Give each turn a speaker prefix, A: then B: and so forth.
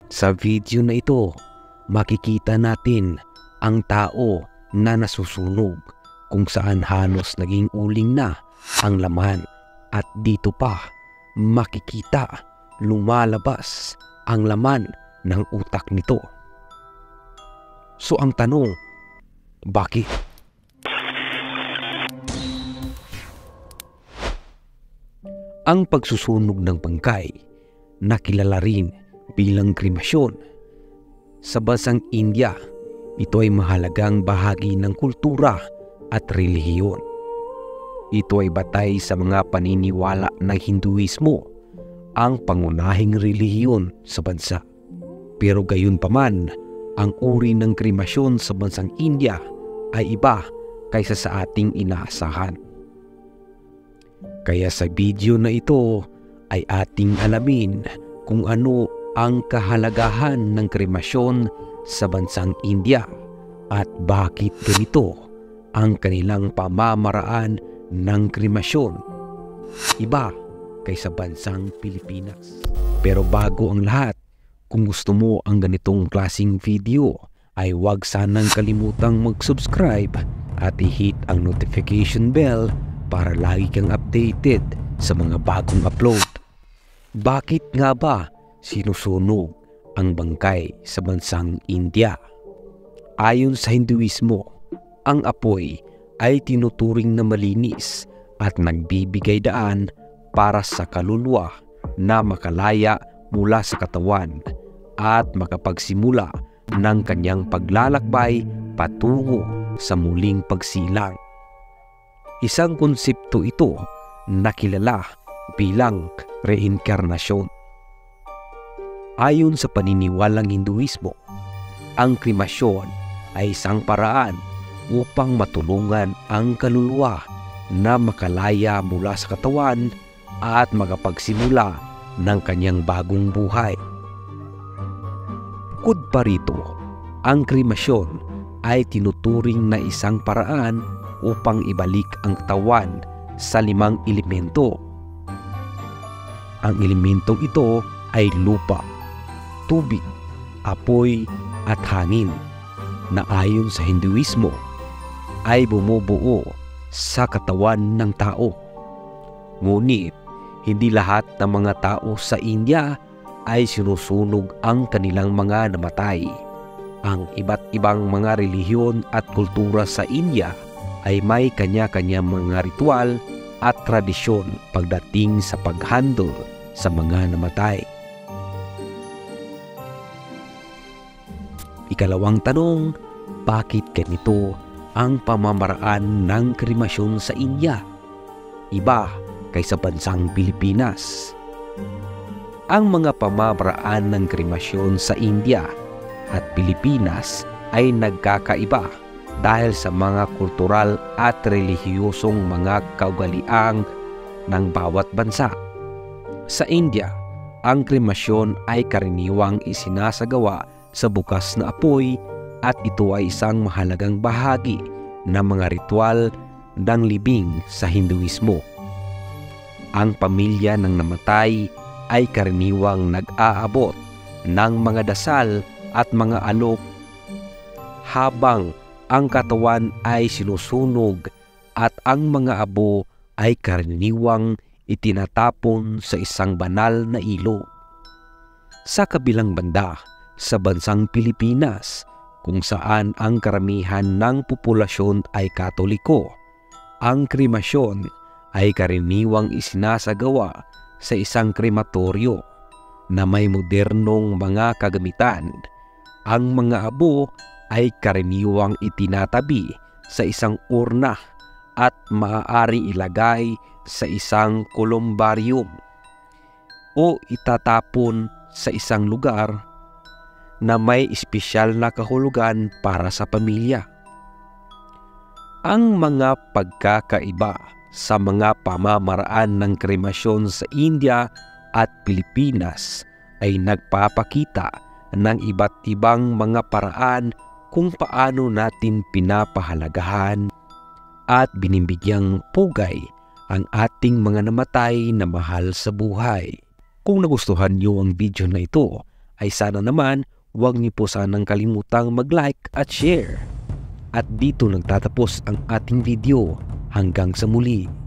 A: Sa video na ito, makikita natin ang tao na nasusunog kung saan halos naging uling na ang laman at dito pa makikita lumalabas ang laman ng utak nito. So ang tanong, bakit? Ang pagsusunog ng bangkay na kilala rin bilang kremasyon sa bansang India, ito ay mahalagang bahagi ng kultura at relihiyon. Ito ay batay sa mga paniniwala ng Hinduismo, ang pangunahing relihiyon sa bansa. Pero gayunpaman, ang uri ng kremasyon sa bansang India ay iba kaysa sa ating inaasahan. Kaya sa video na ito ay ating alamin kung ano ang kahalagahan ng kremasyon sa bansang India at bakit ganito ang kanilang pamamaraan ng kremasyon, iba kaysa bansang Pilipinas. Pero bago ang lahat, kung gusto mo ang ganitong klaseng video ay huwag sanang kalimutang mag-subscribe at i-hit ang notification bell para lagi kang updated sa mga bagong upload. Bakit nga ba sinusunog ang bangkay sa bansang India? Ayon sa Hinduismo, ang apoy ay tinuturing na malinis at nagbibigay daan para sa kaluluwa na makalaya mula sa katawan at makapagsimula ng kanyang paglalakbay patungo sa muling pagsilang. Isang konsepto ito na kilala bilang reinkarnasyon. Ayon sa paniniwalang Hinduismo, ang kremasyon ay isang paraan upang matulungan ang kaluluwa na makalaya mula sa katawan at makapagsimula ng kanyang bagong buhay. Bukod pa rito, ang kremasyon ay tinuturing na isang paraan upang ibalik ang katawan sa 5 elemento. Ang elementong ito ay lupa, tubig, apoy at hangin na ayon sa Hinduismo ay bumubuo sa katawan ng tao. Ngunit hindi lahat ng mga tao sa India ay sinusunog ang kanilang mga namatay. Ang iba't ibang mga relihiyon at kultura sa India ay may kanya-kanyang mga ritual at tradisyon pagdating sa paghandle sa mga namatay. Ikalawang tanong, bakit ganito ang pamamaraan ng kremasyon sa India? Iba kaysa bansang Pilipinas. Ang mga pamamaraan ng kremasyon sa India at Pilipinas ay nagkakaiba dahil sa mga kultural at relihiyosong mga kaugalian ng bawat bansa. Sa India, ang kremasyon ay karaniwang isinasagawa sa bukas na apoy at ito ay isang mahalagang bahagi ng mga ritual ng libing sa Hinduismo. Ang pamilya ng namatay ay karaniwang nag-aabot ng mga dasal at mga alok habang ang katawan ay sinusunog at ang mga abo ay karaniwang itinatapon sa isang banal na ilog. Sa kabilang banda, sa bansang Pilipinas, kung saan ang karamihan ng populasyon ay Katoliko, ang kremasyon ay karaniwang isinasagawa sa isang krematoryo na may modernong mga kagamitan. Ang mga abo ay karaniwang itinatabi sa isang urna at maaaring ilagay sa isang kolumbarium o itatapon sa isang lugar na may espesyal na kahulugan para sa pamilya. Ang mga pagkakaiba sa mga pamamaraan ng kremasyon sa India at Pilipinas ay nagpapakita ng iba't ibang mga paraan kung paano natin pinapahalagahan at binibigyang pugay ang ating mga namatay na mahal sa buhay. Kung nagustuhan niyo ang video na ito, ay sana naman huwag niyo po sanang kalimutang mag-like at share. At dito nagtatapos ang ating video. Hanggang sa muli.